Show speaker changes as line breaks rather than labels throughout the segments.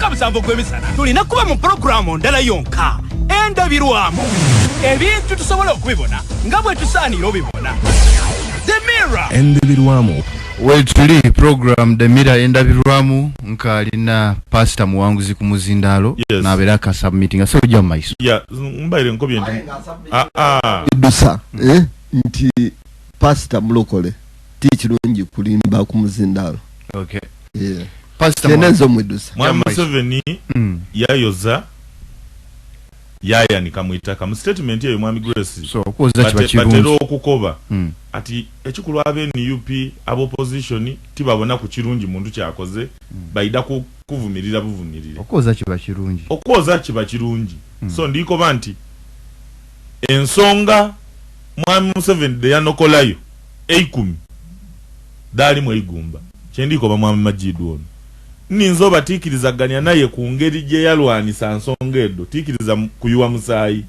mpaka musanvu gw'emisana tulina kuba mu pulogulaamu ndala yonka endabirwamu ebintu tusobola okubibona nga bwe tusaanira obibona. The Mirror
endabirwamu
wetuli program The Mirror endabirwamu nkalina pastor muwanguzi ku muzindaalo nabeera ka submitting so ujja maiso
mbaire nkobye nti
dusa nti pastor mulokole tikirungi kulimba ku muzindaalo.
Okay.
Yeah.
Pastor
Kenenzo mwedusa
Mwami Museveni yayoza yaya nikamwitaka mu statement ye Mwami Grace
so okoza kibakirungi
batero okukoba ati ekikulu NUP abo opposition tibabona ku kirungi muntu kyakoze baida kuvumirira buvumirire
okoza kibakirungi
so ndiko banti ensonga Mwami Museveni de yanokolayo 10 dali mwigumba kyendiko ba Mwami Majidu ono ninzo batikirizaganya naye ku ngeri gye yalwanisa nsonga edo tikiriza kuyuwa musayi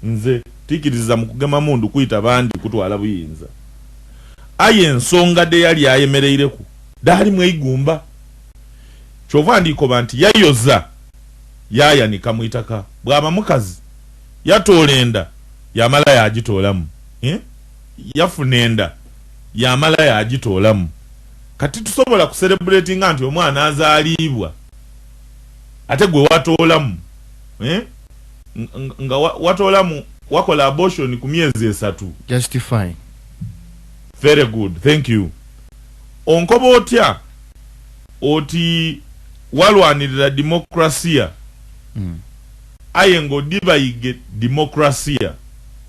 nze tikiriza mu kugema mundu kuyita bandi kutwala buyinza aye ensonga de yali ayemereireku dali mwigumba kyova ndiko banti yayoza yaya nikamwitaka bwaba mukazi yatolenda yamala yagitolamu yafunenda yamala yagitolamu kati tusobola ku celebrating anti omwana azaalibwa ate gwe watolamu nga watolamu wakola abortion ku myezi 3
justify.
Very good, thank you. Onkoba otya oti walwanirira demokrasia aye ngo dibayige demokrasia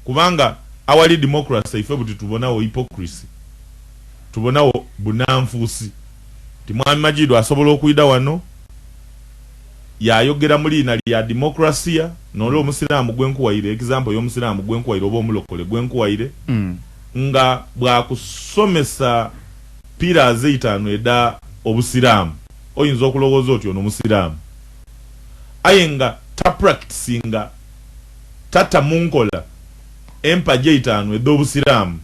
kubanga awali demokrasia ife buti tubonawo hypocrisy tubonawo bunanfusi ti Mwami Majidu asobola okuyida wano yayogera mulina lya demokrasia nolo omusiraamu gwenkuwaire example y'omusiraamu gwenkuwaire oba omulokole gwenkuwaire nga bwa kusomesa pillars 5 eda obusiraamu oyinza okulowooza otyo n'omusiraamu aye nga ta practicinga tata munkola empaje 5 eda obusiraamu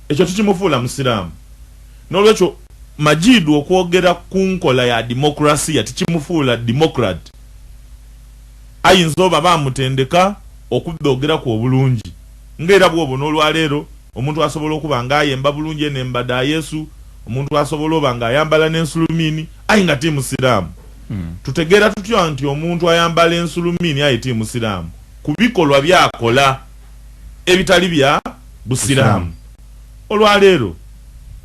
ekyo tukimufuula musiraamu n'olwekyo Majidu okwogera ku nkola ya demokrasia tikimufuula democrat ayinza oba bamutendeka okuddogera ku obulungi ng'era bw'obo n'olwaleero omuntu asobola okuba nga ayemba bulungi enembada Yesu omuntu asobola oba nga ayambala n'ensulumini ayi nga ti musiraamu tutegeera tutya nti omuntu ayambala ensulumini ayi ti musiraamu ku bikolwa byakola ebitali bya busiraamu. Olwaleero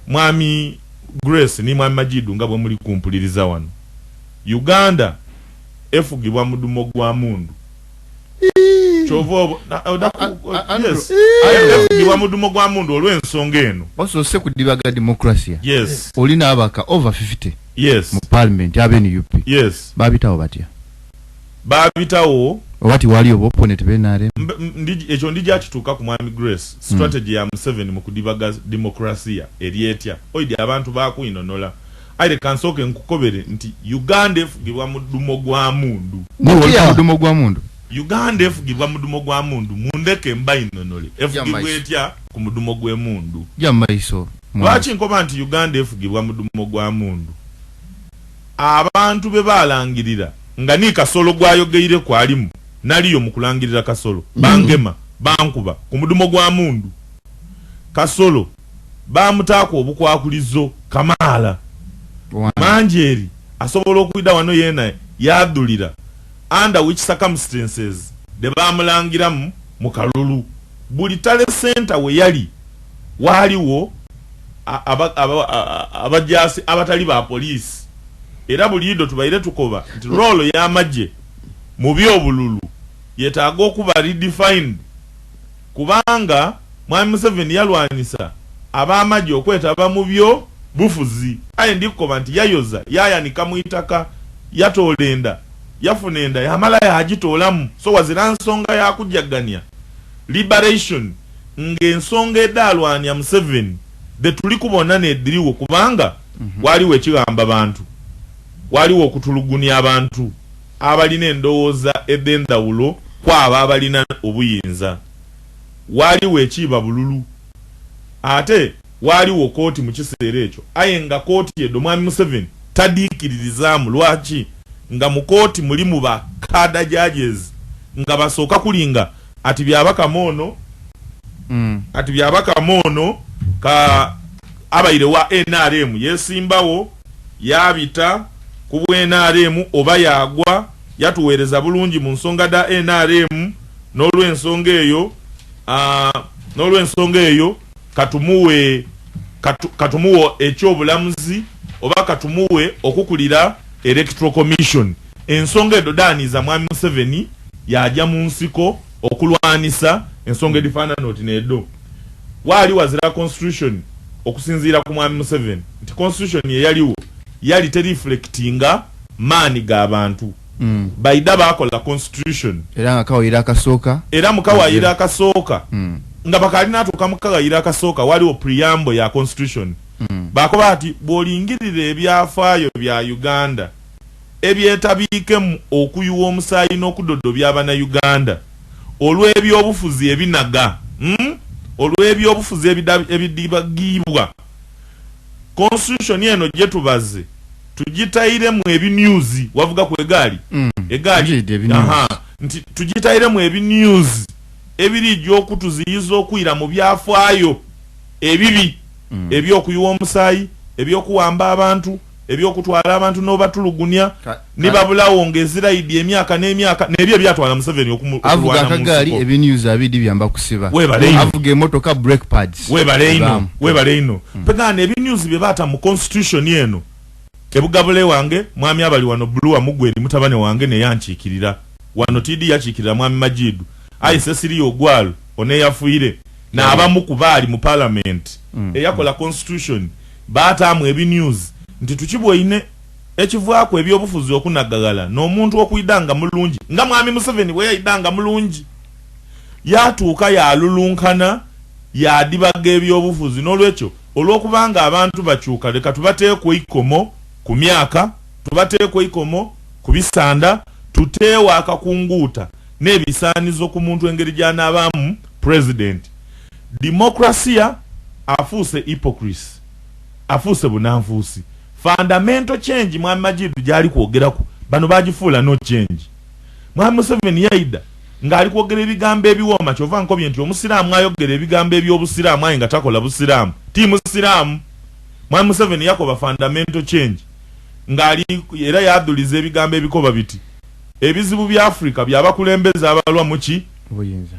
Mwami Grace ni Mwami Majidu nga bwe muli kumpuliriza wano Uganda efugibwa mudumo gwa mundu chovo yes efugibwa mudumo gwa mundu olw'ensonga eno
osose kudibaga demokrasia
yes
olina abaka over 50
yes
mu parliament abe UP
yes
babitawo batya wati wali obo opponent benare
ekyo ndija kituuka ku Mwami Grace strategy ya Museveni mu kudibaga demokrasia erietya oidi abantu bakuinonola aire kansoke nkukobere nti Uganda efugibwa mudumo gwa mundu
mudumo gwa mundu
Uganda efugibwa mudumo gwa mundu mundeke mbainonole efugibwa etya ku mudumo gwe mundu
jamaiso
lwaki nkoba nti Uganda efugibwa mudumo gwa mundu abantu be balangirira nga ni kasolo gwayogeire kwalimu naliyo mukulangirira kasolo bangema bankuba ku mudumo gwa mundu kasolo bamutaako obukwakulizo Kamala Manjeri asobola okuyida wano yena yadulira under which circumstances de bamulangiramu mu kalulu buli tale center we yali waliwo abajasi abatali ba police era bulido tubaire tukoba nti rolo ya maje mu byobululu yetaaga okuba redefined kubanga Mwami Museveni yalwanisa abamaje okwetaba mu byo bufuzi aye ndikoba nti yayoza yaya nikamwitaka yatolenda yafunenda yamala yagitolamu so wazira nsonga yakujjaganya liberation ng'ensonga edalwanya Museveni de tuli kubona nediriwo kubanga waliwo ekigamba abantu waliwo okutulugunya abantu abalina endowooza edendawulo kwaba abalina obuyinza waliwo ekiba bululu ate waliwo kooti mu kiseera ekyo aye nga kooti edo Mwami Museveni tadiikiririzaamu lwaki nga mukoti mulimu ba kada judges nga basoka kulinga ati byabaka mono ati byabaka mono ka abaire wa NRM yesimbawo yabita kubwe NRM oba yagwa yatuwereza bulungi mu nsonga da NRM n'olw'ensonga eyo katumuwe ekyobulamuzi oba katumuwe okukulira Electoral Commission. Ensonga edo daniza mwami Museveni yaja mu nsiko okulwanisa ensonga edifaanana oti nedo wali wazira constitution okusinziira ku mwami Museveni nti constitution ye yaliwo yali tereflectinga maani g'abantu baida bakola constitution
era nga kawayira akasooka
era mukawayira akasooka nga bakalina atuuka mukawayira akasooka waliwo preamble ya constitution bakoba ati bw'olingirira ebyafaayo bya Uganda ebyetabiikemu okuyuwa omusaayi n'okudodobya Abannayuganda olw'ebyobufuzi ebinaga olw'ebyobufuzi ebidibagibwa constitution eno gye tubaze tugitayiremu ebinews wavuga ku egaali nti tugitayiremu ebinews ebirijja okutuziyiza okwira mu byafaayo ebibi ebyokuyuwa omusaayi ebyokuwamba abantu ebyokutwala abantu n'obatulugunya nibabulawo ngezirayidi emyaka n'emyaka nebyo byatwala Museveni
avuga akagali ebinews abidi byamba kusiba avuga emotoka brake pads
webale ino pegana ebinews bye bata mu constitution eno ebugabule wange mwami abali wano Blue Mugweri mutabane wange ne yanchikirira wano TD yachikirira mwami Majidu aise siri ogwalo one yafuire na abamu kubali mu parliament eyakola constitution bata mu ebinews nti tukibwoine ekivaako ebyobufuzi okunagagala n'omuntu okuyidanga mulungi nga mwami Museveni bwe yayidanga mulungi yatuuka yalulunkana yadibaga ebyobufuzi n'olwekyo olw'okubanga abantu bakyuka leka tubateekwa ikomo ku myaka tubateekwa ikomo ku bisanda tuteewa akakunguuta n'ebisaanizo ku muntu engeri gy'anaabamu president demokrasia afuuse hypocrisy afuuse bunanfuusi fundamental change mwami Majidu gyali kwogeraku bano bagifuula no change mwami Museveni yaida ng'ali kwogera ebigambo ebiwooma kyova nkobye nti omusiraamu ayogera ebigambo eby'obusiraamu aye nga takola busiraamu ti musiraamu mwami Museveni yakoba fundamental change ng'ali era yaduliza ebigambo ebikoba biti ebizibu bya Afrika byabakulembeza abalwa muki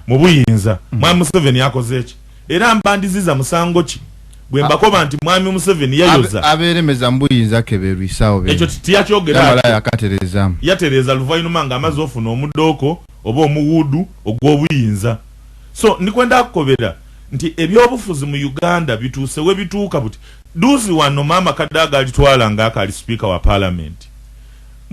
mu buyinza mwami Museveni yakoze eki era mbandiziza musango ki bwembakoba nti mwami Museveni yayoza
aberemeza mbuyinza keberwisawo be
ekyo tiyakyogera
yakatereza
yatereza luvainuma nga amaze ofuna omudooko oba omuwudu ogw'obuyinza so nikwenda kukobera nti ebyobufuzi mu Uganda bituuse we bituuka buti duzi wano mama Kadaga alitwala nga akali speaker wa parliament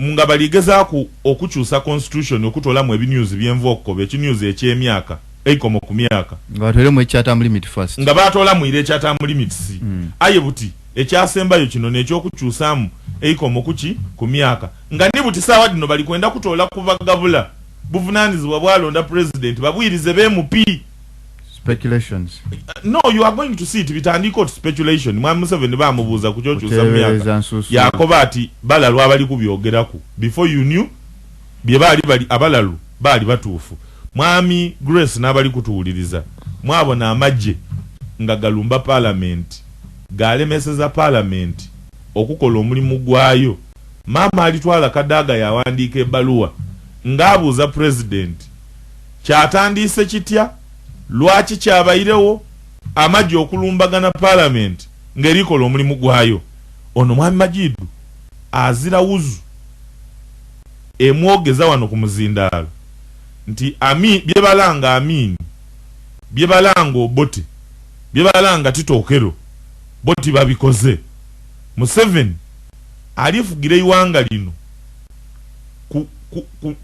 nga baligezaako okukyusa constitution okutolamu ebinews byenvu okukoba ekinews eky'emyaka eikomo ku myaka
nga batolemu ekyatamu limit first
nga batolamu ire ekyatamu limit si aye buti ekyasembayo kino n'ekyokukyusamu eikomo kuki ku myaka nga ni buti saawa dino bali kwenda kutola kubagabula buvunaanyizibwa bwalonda president babwirize BMP
speculations
no you are going to see it bitandika oti speculation mwami Museveni bamubuuza ku kyokyusa mu myaka yakoba ati balalu abali kubyogeraku before you knew bye bali abalalu bali batuufu mwami Grace n'abali kutuwuliriza mwabona amagye nga galumba parliament galemeseza parliament okukola omulimu gwayo mama alitwala Kadaga yawandiika ebbaluwa ng'abuuza president kyatandise kitya lwaki kyabayirewo amagye okulumbagana parliament ng'erikola omulimu gwayo ono mwami Majidu azira wuzu emwogeza wano ku muzindaalo nti byebalanga Amin byebalanga Obote byebalanga Titokero boti babikoze Museveni alifugira iwanga lino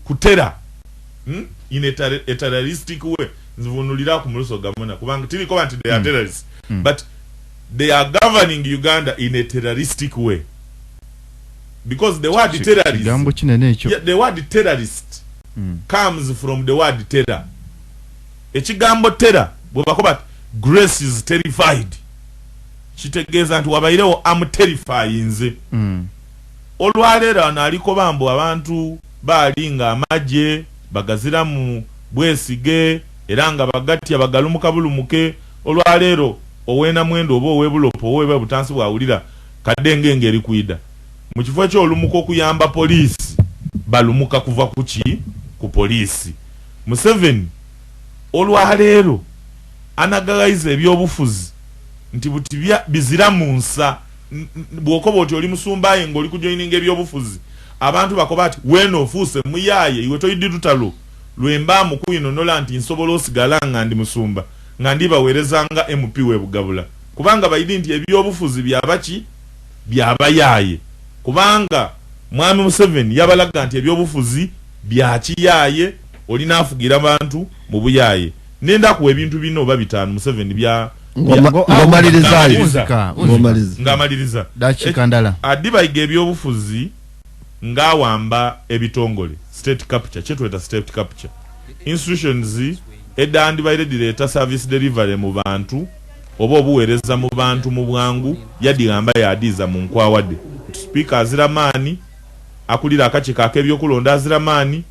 kutera in a terroristic way nzivunulira ku muluso gamona kubanga tili ko anti they are terrorists but they are governing Uganda in a terroristic way because the word the word terrorist comes from the word terror ekigambo terror bwebakoba Grace is terrified kitegeeza nti wabairewo am terrifying nze olwaleero analiko bambu abantu balinga amaje bagazira mu Mwesigwa era nga bagatya bagalumuka bulumuke olwaleero owena mwendo obo owebulopo owe butansi bwawulira kadenge ngeri kuida mu kifo ekyo olumuka okuyamba poliisi balumuka kuva kuki ku poliisi. Museveni olwaleero anagalayiza ebyobufuzi nti butibya bizira mu nsa bwokoba oti oli musumbaye ng'oli kujoininga ebyobufuzi abantu bakoba ati weno ofuuse muyaye iwe toyiddi tutalo lwembaamu kuyinonola nti nsobola osigala nga ndi musumba nga ndibaweerezanga MP webugabula kubanga bayidi nti ebyobufuzi byabaki byabayaye kubanga mwami Museveni yabalaga nti ebyobufuzi byakiyaye olina afugira abantu mu buyaye nenda ku ebintu bino oba bitano Museveni bya ngamaliriza
dakikandala
adibayiga ebyobufuzi ngawamba ebitongole state capture chetweta state capture institutions edandi bayiredireeta service delivery mu bantu oba obuweereza mu bantu mu bwangu yadigamba yadiza mu nkwawadde speaker aziramani akulira akakiiko ak'ebyokulonda aziramani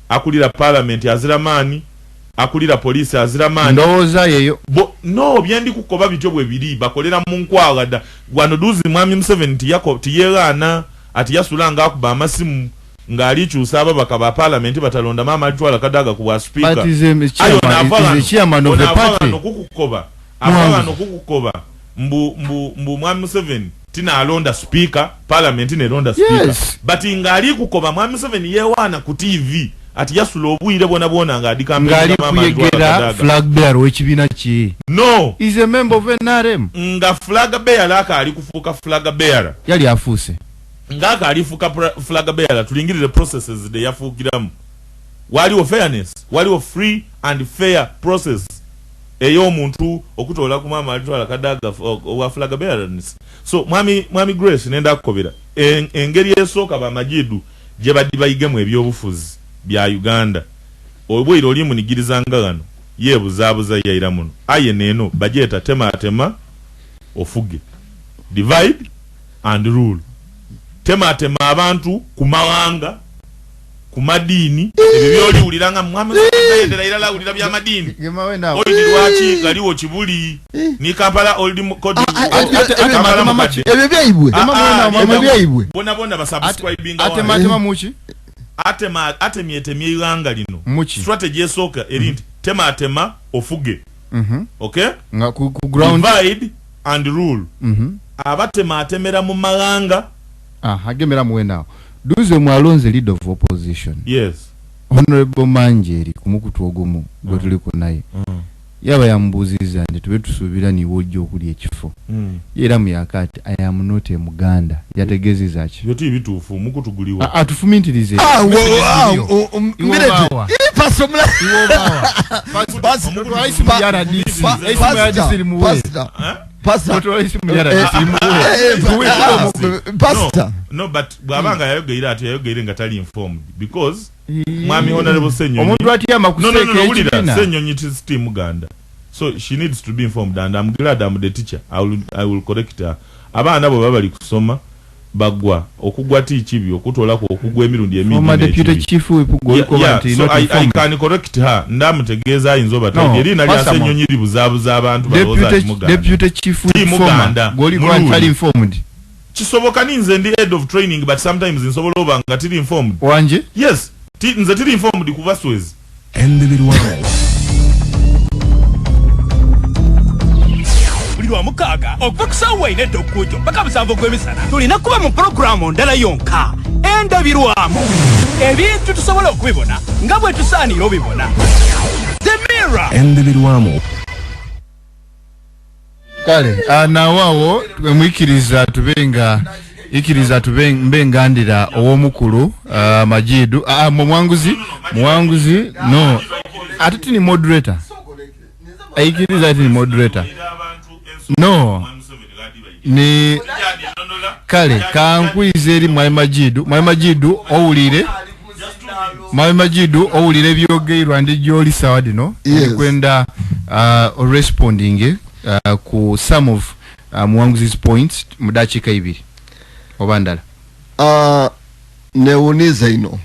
akulira parliament aziramani akulira police aziramani
ndowooza yeyo
no byendi kukoba bityo bwe biri bakolera mu nkwagada gwano duzi mwami Museveni tiyegaana ati yasulanga akuba amasimu ngali kyusa ababaka ba parliament batalonda mama alitwala kadaga ku wa speaker ayo nokukukoba mbu mwami Museveni tina alonda speaker parliament ne londa speaker
yes.
But ngali kukoba mwami Museveni yewana ku TV ati yasula obwire bwona nga adikambe
ngali kuyegera flag bearer w'ekibiina ki
no
is a member of NRM
nga flag bearer aka ali kufuka flag bearer
yali afuuse
ngaka alifuka flag bearer tulingirire processes de yafukiramu waliwo fairness waliwo free and fair process eyo omuntu okutola ku mama alitwala kadaga wa flag bearers. So mwami Grace nenda kukobera engeri esooka bamajidu gye baddi bayigemu ebyobufuzi bya Uganda obwire oli munigirizanga gano yebuzaabuza yaira muno aye neeno bajeta tema ofuge divide and rule tema abantu kumawanga kumadini ebyo byoliwuliranga mwami Museveni irala ulira bya madini oli lwaki galiwo kibuli ni Kampala old code
ebyo byayibwe
bona basubscribing
atema muki
atema iranga lino strategy esooka erinti tema ofuge okay
nga ku ground
divide and rule atemera mu malanga
hagemera muwenawo duze mwalonze leader of opposition
yes
honorable Manjeri kumukutu ogumu gwe tuliko naye yaba yambuziza ndi tube tusubira ni wojjo okuli ekifo era muyakati I am not a Muganda yategezeza ki
yoti bitufu mukutuguliwa
atufumintirize
no but bwabanga yayogeira ati yayogeire nga tali informed because mwami honorable Senyonyi
omuntu atiyama kuseke
ekibina Senyonyi is team Uganda so she needs to be informed and I'm glad I'm the teacher I will correct her abaana bo babali kusoma bagwa okugwa tikibi okutola ko okugwa emirundi emindi
deputy chief wepugwa ko bantu
so I can correct her ndamutegeeza inzoba tageri nali Senyonyi libuzabuza abantu baloza Muganda
deputy chief Muganda goli ko antali informed
kisoboka ninze ndi head of training but sometimes insobola obanga tili informed
wanje
yes nze tili informed kuva Swezi
ENDABIRWAMU bulirwa mukaga okuva kusawa ine dokujo mpaka musanvu gw'emisana tulina kuba mu programu ndala yonka ENDABIRWAMU ebintu tusobola okubibona nga bwe tusaanira obibona The Mirror
ENDABIRWAMU
kale nawawo twemwikiriza tubenga ikiriza tubengandira owomukulu Majidu muwanguzi no atati ni moderator aikiriza ati ni moderator no ni kale kankwize eri Majidu owulire byogeirwa ndi gyoli sawadi no kwenda responding ku some of muwanguzi's points mudachika ibiri obandala
neuniza ino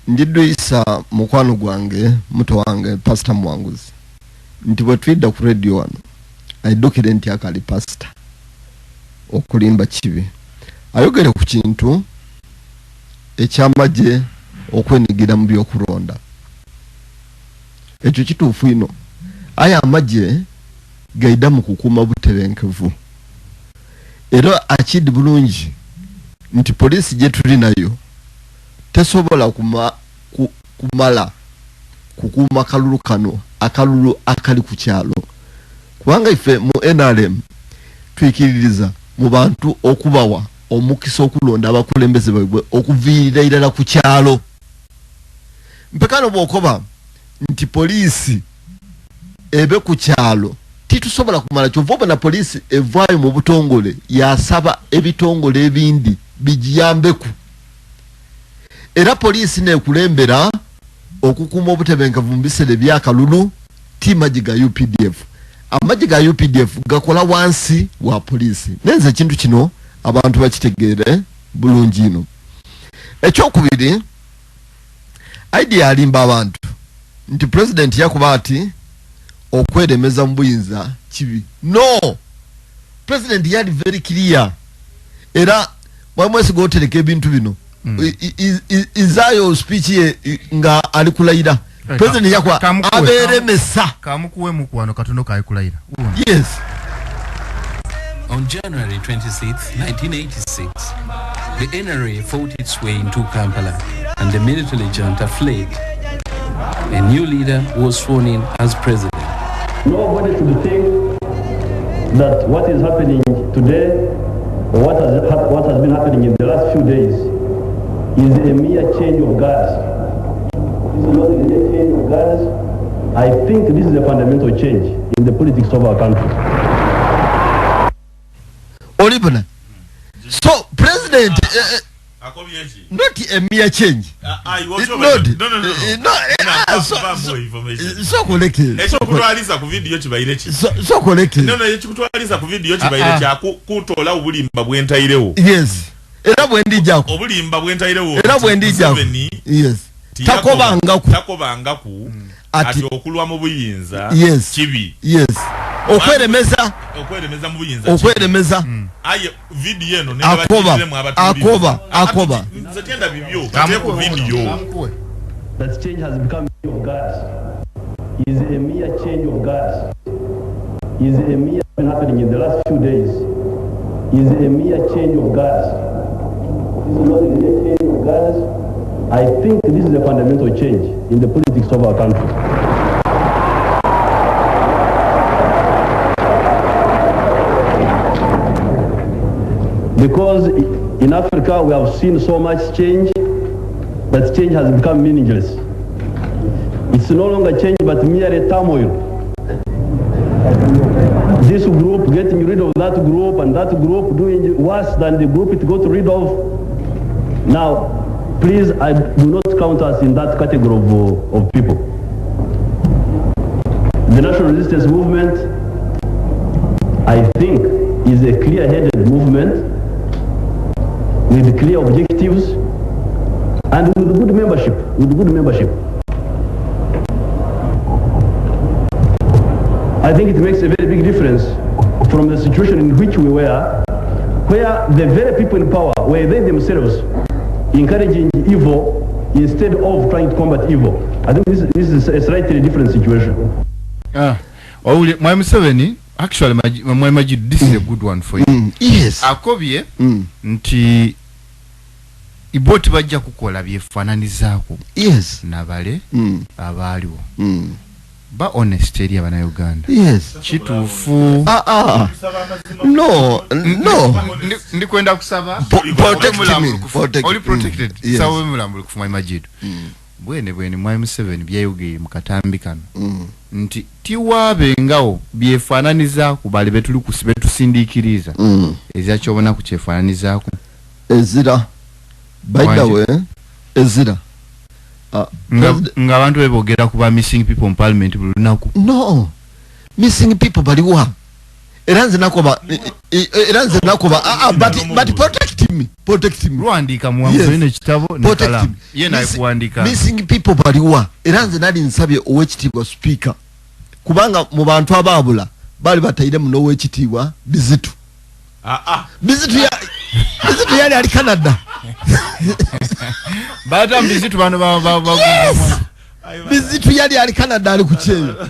njidduisa mukwano gwange muto wange Pastor Mwanguzi nti bwe twidda ku radio wano aidukire nti akali pastor okulimba kibi ayogere ku kintu ekyamaje okwenigira mu byokulonda ekyo kituufu ino aya amaje gaida mu kukuuma butebenkevu era akidi bulungi nti polisi gye tuli nayo tesobola kumala kukuuma kalulu kano akalulu akali ku kyalo kubanga ife mu NRM twikiririza mu bantu okubawa omukisa okulonda abakulembeze baibwe okuviirira irala ku kyalo mpekano bwokoba nti polisi ebe ku kyalo titusobola kumala kyova na polisi evaayo mu butongole yasaba ebitongole ebindi bijiyambeku era polisi nekulembera okukuuma obutebenkevu mu biseera ebyakalulu ti majiga UPDF amajiga UPDF gakola wansi wa polisi nenze ekintu kino abantu bakitegeere bulungi ino ekyokubiri idea alimba abantu nti president yakuba ati okweremeza mu buyinza kibi no president yali very clear era Mwesigwa otereka ebintu bino izayo speech ye nga alikulayira president yakwa aberemesa
kamukuwe mukwano katono kayikulayira
yes.
On January 26, 1986, the NRA fought its way into Kampala and the military junta fled. A new leader was sworn in as president.
Nobody should think that what is happening today or what has been happening in the last few days is a mere change of guards. This is not a mere change of guards. I think this is a fundamental change in the politics of our country.
Olibana. So president not a mere change. So collected.
So kutwaliza ku video kibaire ki.
So collected.
No ekikutwaliza ku video kibaire kya kutola obulimba bwentairewo.
Yes. Era bwendijako.
Obulimba bwentairewo.
Era bwendijako. Yes.
Takobangaku ati okulwa mu buyinza kibi.
Yes. Okweremeza
mu buyinza.
Okweremeza.
Aye video eno ne babatire mu abatuli.
Akoba.
Nzetenda bibyo kate ku video.
That change has become of guards. Is a mere change of guards. Is a mere been happening in the last few days. Is a mere change of guards. This is not a mere change of guards. I think this is a fundamental change in the politics of our country. Because in Africa we have seen so much change, that change has become meaningless. It's no longer change but merely turmoil. This group getting rid of that group and that group doing worse than the group it got rid of. Now, please, I do not count us in that category of people. The National Resistance Movement, I think, is a clear-headed movement with clear objectives and with good membership. I think it makes a very big difference from the situation in which we were, where the very people in power were they themselves encouraging evil instead of trying to combat evil. I think this is a slightly different situation.
Mwesigwa, actually, Mwesigwa, this is a good one for you.
Yes.
Akobye, nti iboti bajja kukola byefananizaako.
Yes.
Nabale, abaliwo. Ba honest eri abana Uganda.
Yes.
Kituufu.
No.
Ndikwenda kusaba.
Protected.
Only protected. Sawa mulambulu kufuma Majidu. Bwene Mwesigwa byayogeye mu katambi kano. Nti tiwabe ngao byefananiza ku bali betuli kusibe tusindikiriza. Ezakyobona ku kyefananizaako.
Ezira. By the way, ezira.
Nga abantu bebogera kuba missing people in parliament bulunaku.
No. Missing people baliwa. eranze nakoba but protect me
Rwandika muwangu ine kitabo ne kalamu yena kuandika
missing people baliwa eranze nali nsabye owekitibwa speaker kubanga mu bantu ababula bali batayire muno owekitibwa Bizitu Bizitu yali ali Canada
bata Bizitu bano ba
Bizitu yali ali Canada ali kucheyo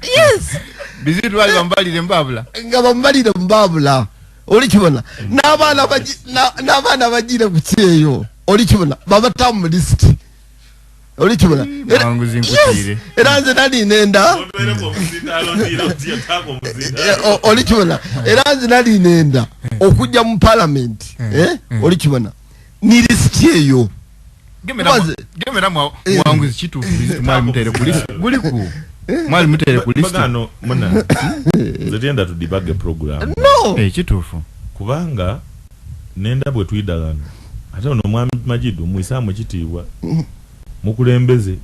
yes
Bizitu wali bambalire mbabula
nga bambalire mbabula olikibona n'abaana bajire kucheyo olikibona baba tamu list olikibona eranze nali nenda olikibona eranze nali nenda okujja mu parliament olikibona ni list eyo
gemera mwangu kitu mwali mutere kulisi guliku mwali mutere kulisi
bagano muna zetienda tu debug program
no
kitufu
kubanga nenda bwe twidagano ate ono mwami Majidu muisamu kitibwa mukulembeze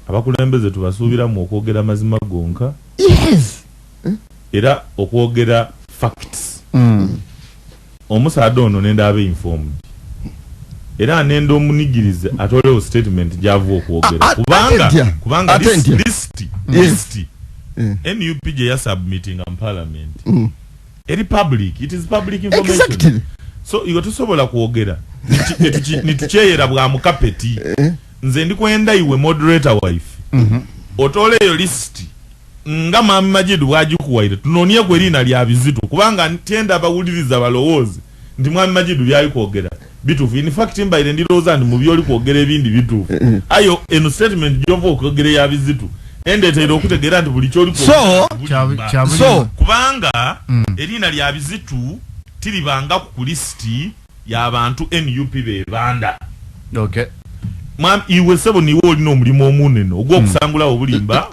abakulembeze tubasuubira mu okwogera mazima gonka
yes
era okwogera facts omusaada ono nenda abe informed era nenda omunigirize atolewo statement gyava okwogera kubanga list NUP gye ya submitting in parliament eri public, it is public information.
Exactly.
So igo tusobola kwogera nitucheyera bwa mukapeti nze ndikwenda iwe moderator wife otole yo list nga mama Majidu wajikuwaire tunonie kwerina lya Bizitu kubanga ntenda abawuliriza balowoozi ndi mwami Majidu byayi kwogera bitufu in fact mbaire ndiroza ndi mubyoli kwogera ebindi bitufu ayo eno statement jovo kwogera ya Bizitu endetero okutegera ndi buli kyoli kwogera
so
kubanga erina lya Bizitu tilibanga ku list y'abantu NUP bebanda.
Okay.
Mam iwe sebo niwe olina omulimo omunene ogwokusangula obulimba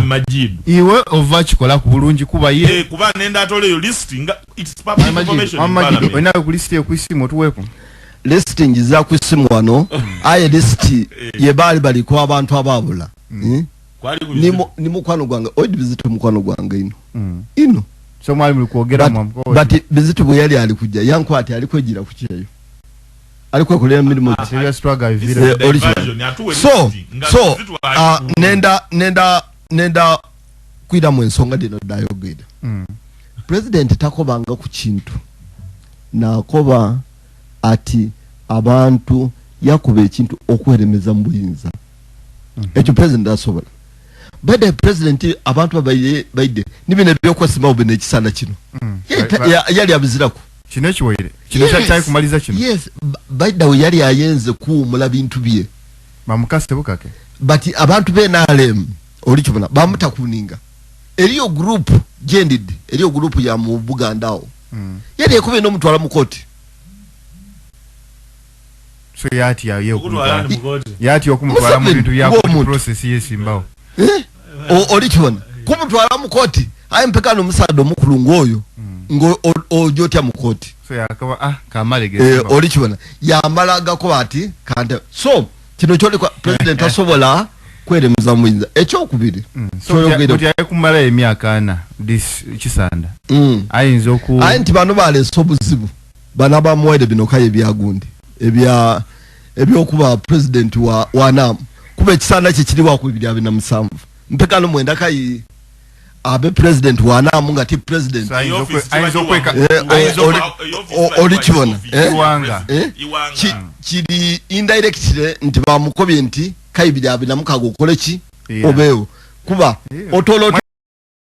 Majidu.
Iwe ova kikola ku bulungi kuba ye.
Kuba nenda atole yo list nga it's public information.
Majidu oyina ku list yo kwisimu otuwepo.
Listing za kwisimu wano aye list ye bali kwa abantu ababula. Ni mukwano gwange oidi Bizitu mukwano gwange ino.
So mwali mlikuogera mwamko.
But Bizitu bwe yali alikuja yankwati alikwegira kukiyayo. Alikuwa kulea milimo
serious struggle vile
so nenda kwida mu ensonga dino dayogeda president takobanga ku kintu nakoba ati abantu yakuba ekintu okweremeza mu buyinza ekyo president asobola bade president abantu baide nibine byokwasima obene ekisana kino yali abizirako
kino kiwoire kino cyari kumaliza kino
yes baida yali ayenze kuumula bintu bye
bamukasite bukake
but abantu be nalem oli kibona bamutakuninga eriyo group gended eriyo group ya mu Bugandao yali ekube no mutwala mu koti
so yati ya yati okumutwala mu bintu ya process yesimbao
oli kibona kumutwala mu koti ayempekano musado mukulungo oyo ngo ojotya mu koti
so yakaba kamalege
oli kibona yamalaga ko ati kande so kino kyoli kwa president asobola kweremeza muyinza ekyo kubiri
so yogera kumala emyaka ana this kisanda ayinzo ku
ayinti bano bale sobuzibu bana ba mwede binokaye byagundi ebyokuba president wa NAM kuba kisanda kikiri wa kubiri abina musanvu mpekano mwenda kai abe president wa NAM ngati president
ayinzo kweka
oli kibona
iwanga
kiri indirectly nti bamukobye nti kaibiri abina mukago koleki obeyo kuba otolo